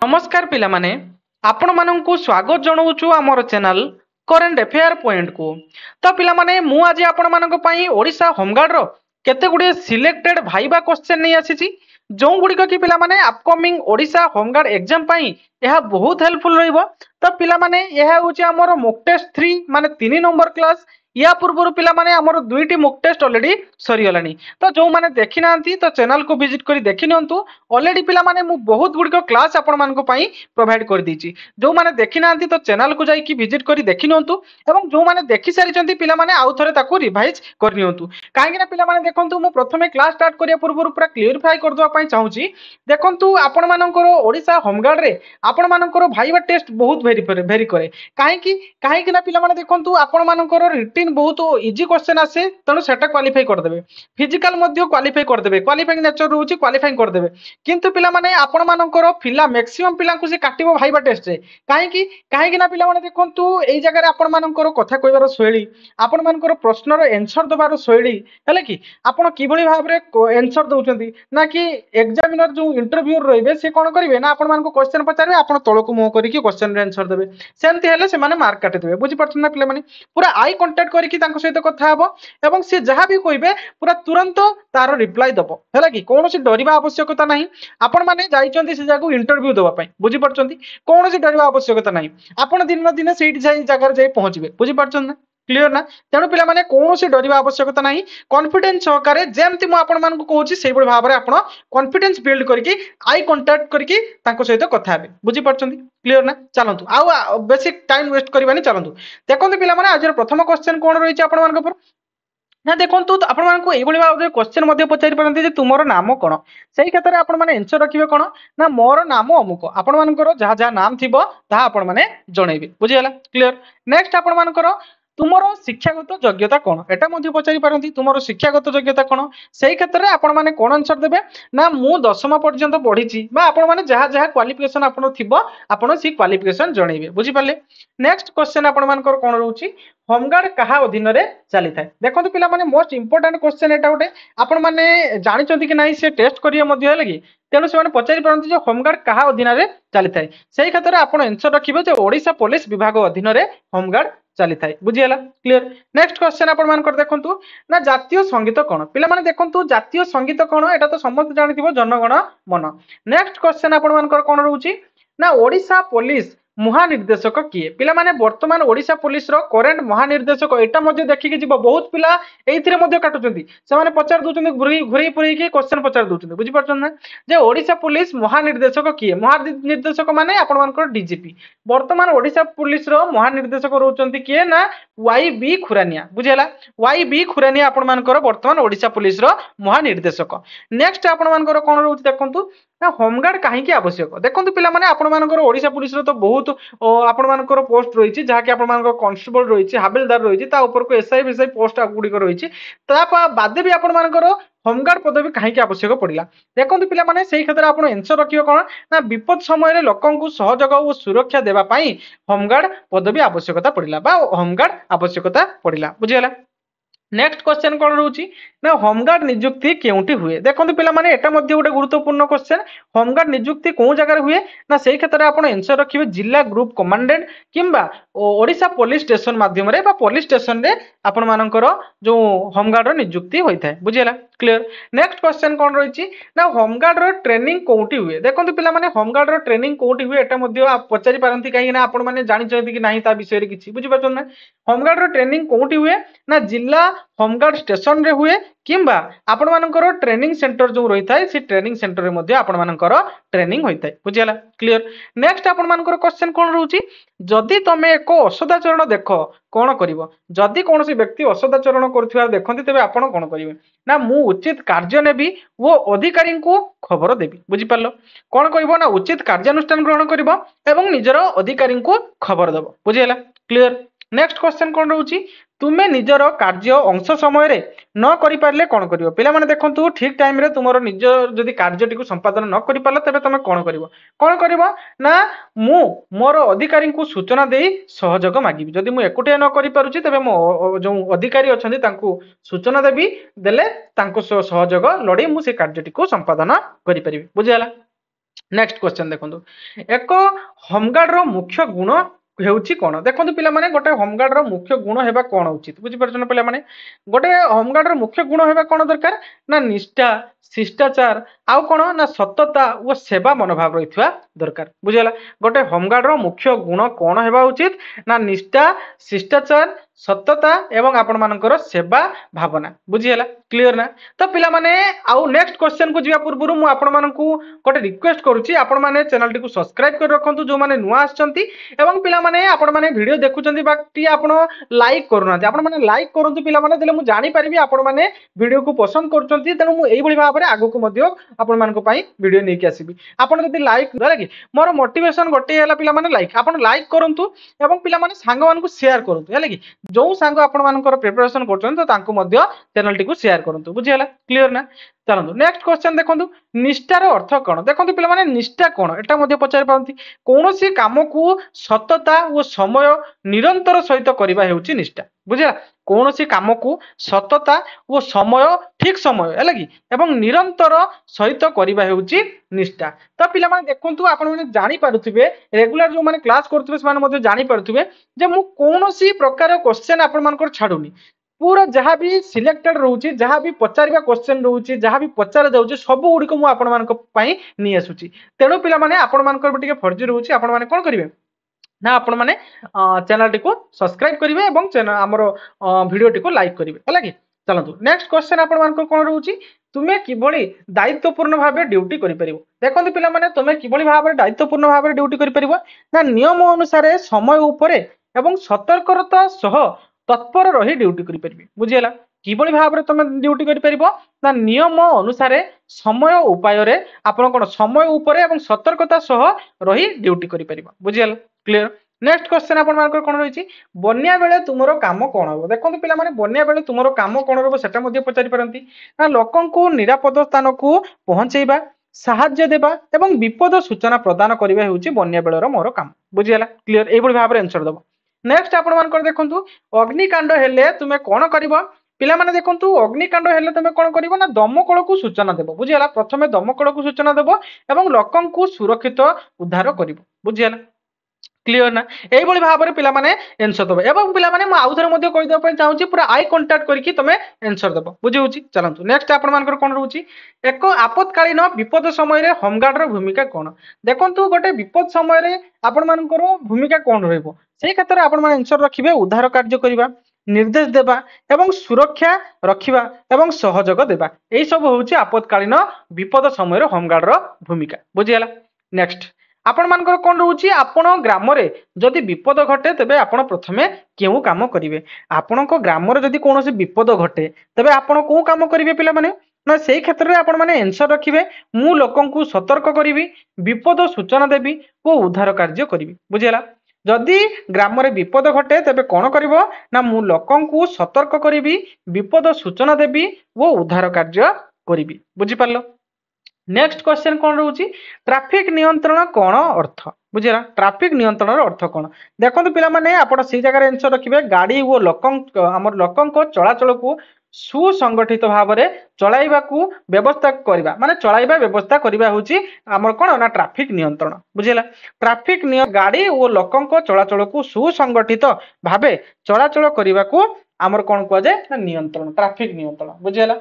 नमस्कार पिला माने आपण माननकु स्वागत जणाउछु हमर चैनल करेंट अफेयर पॉइंट को। तो पिला माने मु आज आपण मानक पई ओडिसा होमगार्ड रो केते गुडे सिलेक्टेड भाईबा क्वेश्चन नै आसीची जो गुडिक कि पिला माने अपकमिंग ओडिसा होमगार्ड एग्जाम पई यह बहुत हेल्पफुल रहइबो। तो पिला माने यह होची हमर मॉक टेस्ट 3 माने 3 नंबर क्लास या पूर्व पिला माने हमर दुईटी मॉक टेस्ट ऑलरेडी सरी गलानी। तो जो माने देखि नांती तो चैनल को विजिट करी देखि नियंतु। ऑलरेडी पिला माने मु बहुत गुडिक क्लास आपण मानक पई प्रोवाइड कर दीची। जो माने देखि नांती तो चैनल को जाई कि विजिट करी देखि नियंतु एवं जो माने देखि सारी चंती पिला माने आउ थरे ताको रिवाइज कर नियंतु। काहे कि पिला माने देखंतु मु प्रथमे क्लास स्टार्ट करिया पूर्व पूरा क्लियरिफाई कर दवा पई चाहूची। देखंतु आपण मानकर ओडिसा होमगार्ड रे आपण मानकर भाईबा टेस्ट बहुत वेरी करे। काहे कि ना पिला माने देखंतु आपण मानकर रिटन बहुत इजी क्वेश्चन आसे तनो सेटा क्वालिफाई कर देबे। फिजिकल मध्ये क्वालिफाई कर देबे। क्वालिफाइंग नेचर रहउची क्वालिफाइंग कर देबे। किंतु पिला माने आपण मानकर फिला मैक्सिमम पिला को से काटिबो भाईबा टेस्ट रे। काहे कि ना पिला माने देखंतु एई जगह रे आपण मानकर कथा कहबार शैली आपण मानकर प्रश्नर आंसर दबार शैली हैले कि आपण किबळी भाबरे आंसर दउचंती ना कि एग्जामिनर जो इंटरव्यू रहिबे से कोन करिवे ना आपण मानको क्वेश्चन पचारबे आपण तळको मुह करी कि क्वेश्चन रे आंसर देबे। सेमति हेले से माने मार्क काटि देबे। बुझि परछन ना पिला माने पूरा आई कांटेक्ट करी कि तांको सहित कथा हबो एवं से जहां भी कहिबे पूरा तुरंत तार रिप्लाई दबो हैला कि कोनोसी डरिबा आवश्यकता नाही। आपण माने जाइचंती से जागु इंटरव्यू दबा पई बुझि परछंती कोनोसी डरिबा आवश्यकता नाही। आपण दिन दिन सेठी जाई जगह जाई पहुंचबे बुझि परछन ना क्लियर ना। तेणु पिला माने कोनोसी डरिबा आवश्यकता नाही। कॉन्फिडेंस सहकारे जेमति मु आपण मानको कहूची सेही बळ भाबरे आपण कॉन्फिडेंस बिल्ड करके आई कांटेक्ट करके तांको सहित कथा हेबे बुझि परछंती क्लियर ना। चलंतु आ बेसिक टाइम वेस्ट करबानी चलंतु देखंतु पिला माने आज प्रथम क्वेश्चन कोन रहिछि आपण मानको पर ना देखंतु आपण मानको एई बळी भाबरे क्वेश्चन मध्ये पचारि परंती जे तुमरो नाम कोन सेही क्षेत्र रे आपण माने आंसर रखिबे कोन ना मोर नाम अमुक आपण मानकर जहा जहा नाम थिबो ता आपण माने जणैबे बुझि हला क्लियर। नेक्स्ट आपण मानकर तुमरो शिक्षागत योग्यता कोन एटा मध्ये पचारि परंती तुमरो शिक्षागत योग्यता कोन सेही क्षेत्र रे आपण माने कोन आंसर देबे ना मु 10मा पर्यंत पढिछि बा आपण माने जहा जहा क्वालिफिकेशन आपण थिबो आपण सी क्वालिफिकेशन जणैबे बुझि पाले। नेक्स्ट क्वेश्चन आपण मानकर कोन रहउची होमगार्ड कहा अधीन रे चली थाए। देखंतु पिला माने मोस्ट इंपोर्टेंट क्वेश्चन एटा उठे आपण माने जानिचंती कि नाही से टेस्ट करिया मध्ये हेलगी तेणु से पचारि परंती जे होमगार्ड कहा अधीन रे चली थाए सेही क्षेत्र रे आपण आंसर रखिबे जे ओडिशा पुलिस विभाग अधीन रे होमगार्ड चली थाए बुझी हला क्लियर। नेक्स्ट क्वेश्चन आपण मानकर देखंतु ना जातीय संगीत कोन पिला माने देखंतु जातीय संगीत कोन एटा तो समस्त जानिथिबो जनगण मन। नेक्स्ट क्वेश्चन आपण मानकर कोन रहउची ना ओडिशा पुलिस महानिर्देशक किए पिला माने वर्तमान ओडिशा पुलिस रो करेंट महानिर्देशक एटा मध्ये देखि कि जीवो बहुत पिला एइथिरे मध्ये काटुचंती से माने पचार दोचंती घुरी पुरी कि क्वेश्चन पचार दोचंती बुझि परछन ना जे ओडिशा पुलिस महानिर्देशक किए महानिर्देशक माने आपण मानकर डीजीपी वर्तमान ओडिशा पुलिस रो महानिर्देशक रहउचंती किए ना वाई बी खुरानिया बुझि हला वाई बी खुरानिया आपण मानकर वर्तमान ओडिशा पुलिस रो महानिर्देशक। नेक्स्ट आपण मानकर कोन रहउची देखंतु ना होमगार्ड काहे की आवश्यक देखंतु पिला माने आपण मानकर ओडिशा पुलिस रो तो बहुत आपण मानकर पोस्ट रहिछि जहा कि आपण मानकर कांस्टेबल रहिछि हबिलदार रहिछि ता ऊपर को एसआई विसआई पोस्ट गुडी को रहिछि ता बादे भी आपण मानकर होमगार्ड पदवी काहे की आवश्यक पड़िला देखंतु पिला माने सेही क्षेत्र आपण आंसर रखियो कोन ना विपद समय रे लोकन को सहयोग और सुरक्षा देबा पई होमगार्ड पदवी आवश्यकता पड़िला बा होमगार्ड आवश्यकता पड़िला बुझियला। नेक्स्ट क्वेश्चन कोन रहउची ना होमगार्ड नियुक्ति केउंटी हुए देखंतु पिला माने एटा मध्ये गोटे गुरुत्वपूर्ण क्वेश्चन होमगार्ड नियुक्ति कोन जगह रे हुए ना सेही क्षेत्र रे आपण आंसर रखिबे जिला ग्रुप कमांडेंट किंबा ओडिशा पुलिस स्टेशन माध्यम रे बा पुलिस स्टेशन रे आपण मानकर जो होमगार्ड रो नियुक्ति होई थाए बुझियला क्लियर। नेक्स्ट क्वेश्चन कोन रहिची ना होमगार्ड रो ट्रेनिंग कोउटी हुए देखंतु पिला माने होमगार्ड रो ट्रेनिंग कोउटी हुए एटा मध्ये पचारि पारंती काहे ना आपण माने जानि चंती कि नाही ता विषय रे किछि बुझि परछन ना होमगार्ड रो ट्रेनिंग कोउटी हुए ना जिला होमगार्ड स्टेशन रे हुए किंबा आपण मानकर ट्रेनिंग सेंटर जो रही थाए सी ट्रेनिंग सेंटर रे मध्ये आपण मानकर ट्रेनिंग होई थाए बुझियला क्लियर। नेक्स्ट आपण मानकर क्वेश्चन कोन रहउची जदि तमे एको असदाचरण देखो कोन करिवो जदि कोनोसी व्यक्ति असदाचरण करथिबा देखंती तबे आपण कोन करिवे ना मु उचित कार्य नेबी वो अधिकारी को खबर देबी बुझि पारलो कोन करिवो ना उचित कार्यानुष्ठान ग्रहण करिवो एवं निजर अधिकारी को खबर देबो बुझियला क्लियर। नेक्स्ट क्वेश्चन कोन रहउची तुमे निजर कार्य अंश समय रे न करि पारले कोन करिवो पिला माने देखंतु ठीक टाइम रे तुमरो निज जदि कार्यटी को संपादन न करि पारले तबे तमे कोन करिवो ना मु मोर अधिकारी को सूचना देई सहयोग मागिबी जदि मु एकुटिया न करि पारुची तबे मो जो अधिकारी अछंती तांको सूचना देबी देले तांको सहयोग लड़ी मु से कार्यटी को संपादन करि परिबी बुझियला। नेक्स्ट क्वेश्चन देखो एक होमगार्ड मुख्य गुण ହେଉଛି କ'ଣ ଦେଖନ୍ତୁ ପିଲାମାନେ ଗୋଟେ ହୋମଗାର୍ଡ ର ମୁଖ୍ୟ ଗୁଣ ହେବା କ'ଣ ଉଚିତ ବୁଝିପାରୁଛ ନା ପିଲାମାନେ ଗୋଟେ ହୋମଗାର୍ଡ ର ମୁଖ୍ୟ ଗୁଣ ହେବା କ'ଣ ଦରକାର ନା ନିଷ୍ଠା ଶିଷ୍ଟାଚାର ଆଉ କ'ଣ ନା ସତତା ଓ ସେବା ମନୋଭାବ ରହିଥିବା ଦରକାର ବୁଝିଗଲା ଗୋଟେ ହୋମଗାର୍ଡ ର ମୁଖ୍ୟ ଗୁଣ କ'ଣ ହେବା ଉଚିତ ନା ନିଷ୍ଠା ଶିଷ୍ଟାଚାର ସତତା ଏବଂ ଆପଣ ମାନଙ୍କର ସେବା ଭାବନା ବୁଝିଗଲା କ୍ଲିयर ନା ତ ପିଲାମାନେ ଆଉ ନେକ୍स्ट क्वेश्चन को जिया पूर्व मु आपण मानकू गोटे रिक्वेस्ट करूची आपण माने चैनल टी को सब्सक्राइब कर रखंतु जो माने नुआ आछंती एवं पिला माने आपण माने वीडियो देखुचंती बाकी आपण लाइक करूना आपण माने लाइक करंतु पिला माने देले मु जानि परिबी आपण माने वीडियो को पसंद करचंती तेनु मु एई भली भाबरे आगो को मध्य आपण मानको पई वीडियो नै के आसीबी आपण जदी लाइक लागी मोर मोटिवेशन गोटे हला पिला माने लाइक आपण लाइक करंतु एवं पिला माने सांग मानको शेयर करंतु हला की जो सांग आपण मानकर प्रिपरेशन करचंती तो तांको मध्य चैनल टी को शेयर करंतु बुझियला क्लियर ना चलतु नेक्स्ट क्वेश्चन देखो निष्ठार अर्थ कौन देखो पे निष्ठा कौन एटा पचारि पारती कौन सी काम को सतता और समय निरंतर सहित करवा हेउची निष्ठा बुझा कौन सी काम को सतता और समय ठीक समय है कि एवं निरंतर सहित करवा हेउची निष्ठा तो पिला माने देखंतु आपण माने जानि पारुथिबे रेगुलर जो माने क्लास करथिबे से माने मध्ये जानि पारुथिबे जे मु कोनोसी प्रकार क्वेश्चन आपण मानकर छाडुनी पूरा जहाँ भी सिलेक्टेड रोचे जहाँ भी पचार क्वेश्चन रोचे जहाँ भी पचार जाऊँचे सब गुड़िक मुझे नहीं आसूची तेणु पिला माने आपण मानकर फर्जी रोचे आपण माने कौन करेंगे ना आपण माने चैनल टी को सब्सक्राइब करेंगे और चैनल आमर वीडियो टी को लाइक करेंगे है कि चलतु नेक्स्ट क्वेश्चन आपण मानकर कौन रोचे तुम्हें किभली दायित्वपूर्ण भाव ड्यूटी कर देखो पिला माने तुम्हें किभली भाव दायित्वपूर्ण भाव ड्यूटी कर ना नियम अनुसार समय उपरे एवं सतर्कता सह तत्पर रही ड्यूटी करि बुझीला किभली भाव में तुम ड्यूटी कर नियम अनुसार समय उपाय रे आपण कोन समय ऊपर एवं सतर्कता सह रही ड्यूटी करि बुझीला क्लियर नेक्स्ट क्वेश्चन आपण मानकर कोन रहिछि बन्या बेले तुमरो काम कोन हो देखंतु पिला माने बन्या बेले तुमरो काम कोन रहबो सेटा मध्ये पचारि परंती ना लोकन को निरापद स्थान को पहुंचेबा साहाय्य देबा एवं विपद सूचना प्रदान करिबा हेउछि बन्या बेलर मोर काम बुझीला क्लियर एई भली भाव रे आंसर दबो नेक्स्ट आपण मानकर देखंतु अग्निकांड हेले तुमे कोन करिवो पिला माने देखंतु अग्निकांड हेले तुमे कोन करिवो ना दमकल को सूचना देबो बुझियाला प्रथमे दमकल को सूचना देबो एवं लोकन को सुरक्षित उद्धार करिवो बुझियाला क्लियर ना एई भली भाव रे पिला माने आंसर देबो एवं पिला माने म आउथरे मध्ये कहि देबो चाहूची पूरा आई कांटेक्ट करके तुमे आंसर देबो बुझिउची चलंतु नेक्स्ट आपण मानकर कोन रहउची एक आपतकालीन विपद समय रे होमगार्ड रो भूमिका कोन देखंतु गोटे विपद समय रे आपण मानकर भूमिका कोन रहइबो सेही क्षेत्र आपण माने आंसर रखिबे उद्धार कार्य करिबा निर्देश देबा एवं सुरक्षा रखिबा एवं सहयोग देबा एई सब होउची आपतकालीन विपद समय रे होमगार्ड रो भूमिका बुझियाला नेक्स्ट आपण मानकर कोन रहउची आपण ग्राम रे जदि विपद घटे तबे आपण प्रथमे केउ काम करिवे आपण को ग्राम रे जदि कोनोसी विपद घटे तबे आपण को काम करिवे पिला माने ना सेही क्षेत्र रे आपण माने आंसर रखिबे मु लोकन को सतर्क करिवि विपद सूचना देबी ओ उद्धार कार्य करिवि बुझियाला जदि ग्राम रे विपद घटे तबे कोन करिवो ना मु लोकन को सतर्क करिवि विपद सूचना देबी ओ उद्धार कार्य करिवि बुझि पारलो नेक्स्ट क्वेश्चन कौन रोची ट्रैफिक नियंत्रण कौन अर्थ बुझीला ट्रैफिक नियंत्रण अर्थ कौन देखो पिला माने आपण से जगह आंसर रखिबे गाड़ी वो लोकन हमर लोकन को चलाचल को सुसंगठित भाव में चलाइबा को व्यवस्था करबा माने चलाइबा व्यवस्था करबा होची हमर कोन ना ट्रैफिक नियंत्रण बुझीला ट्रैफिक गाड़ी वो लोकन को चलाचल को सुसंगठित भाव चलाचल करबा को हमर कोन को जाय ना नियंत्रण ट्रैफिक नियंत्रण बुझीला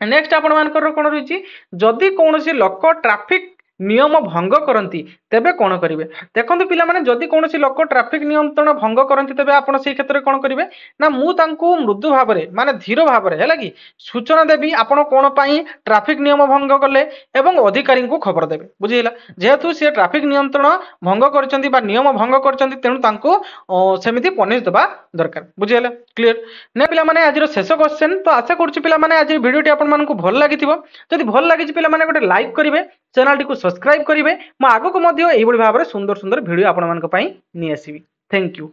नेक्स्ट आपण मानकर कोन रहिछि जदि कोनोसी लोक ट्रैफिक नियम भंग करती तेबे कौन करेंगे देखो पिला माने जदि कौन लोक ट्रैफिक नियंत्रण भंग करती तेबे आपण से क्षेत्र में कौन करेंगे ना मु तांको मृदु भाव में माने धीर भाव में है कि सूचना देवी आपण कौन पाई ट्रैफिक नियम भंग कले एवं अधिकारी को खबर देवे बुझीला जेहेतु सी ट्रैफिक नियंत्रण भंग करचंती बा नियम भंग करचंती तेणु तांको सेमिति पनिश देबा दरकार बुझीला क्लियर ने पिला माने आज शेष क्वेश्चन तो आशा करूची पिला माने आज वीडियोटी आपण मानकु भल लागिथिबो जदि भल लागिछि पिला माने गोटे लाइक करिवे चैनल टी को सब्सक्राइब करेंगे मैं आगक भाव में सुंदर सुंदर वीडियो आपण मान नहीं आसबि थैंक यू।